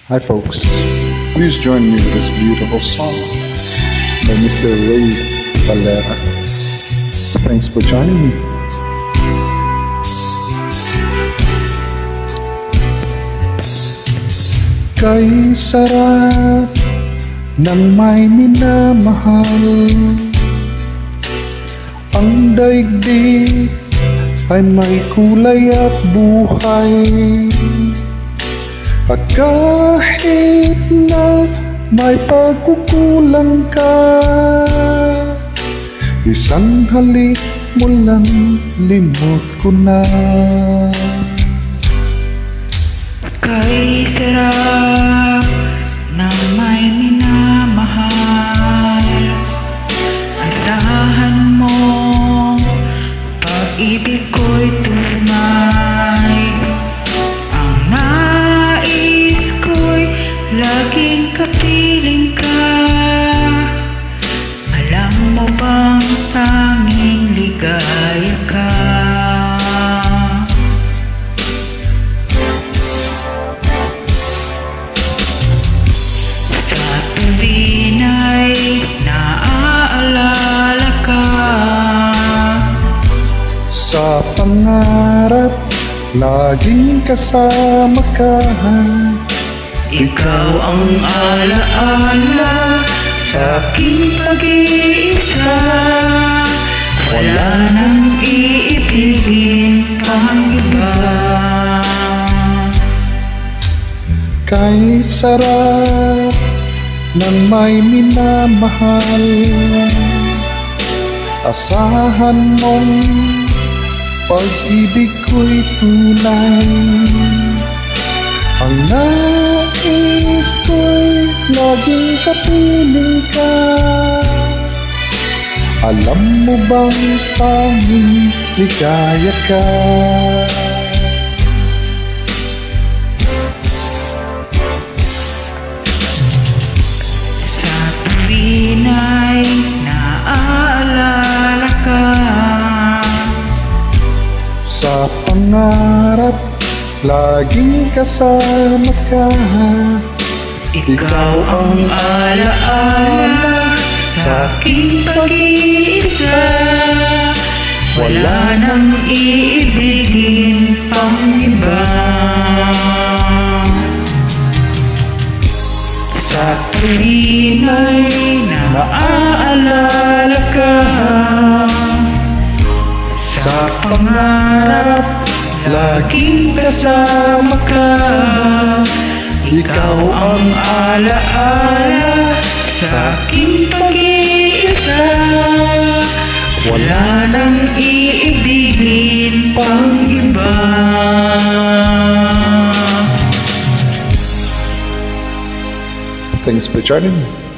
Hi folks, please join me with this beautiful song by Mr. Ray Valera. Thanks for joining me. Kay sarap ng may minamahal, ang daigdig ay may kulay at buhay. At kahit na may pagkukulang ka, isang halik mo lang limot ko na. Kay sarap ng may minamahal, asahan mo pag-ibig ko'y tunay. Ang nais ko'y laging kapiling ka. Alam mo bang tanging ligaya ka? Sa tuwin ay naaalala ka. Sa pangarap, laging kasama ka. Ikaw ang alaala sa aking pag-iisa. Wala nang iibigin pang iba. Kay sarap ng may minamahal, asahan mong pag-ibig ko'y tunay. Ang nais ko'y laging kapiling ka. Alam mo bang tanging ligaya ka? Sa tuwin ay naaalala ka. Sa pangarap, laging kasama ka. Ikaw ang alaala sa aking pag-iisa. Wala nang iibigin pang iba. Sa tuwin ay naaalala ka. Sa pangarap, laging kasama ka. Ikaw ang alaala sa aking pag-iisa. Wala nang iibigin pang iba. Thanks for joining me.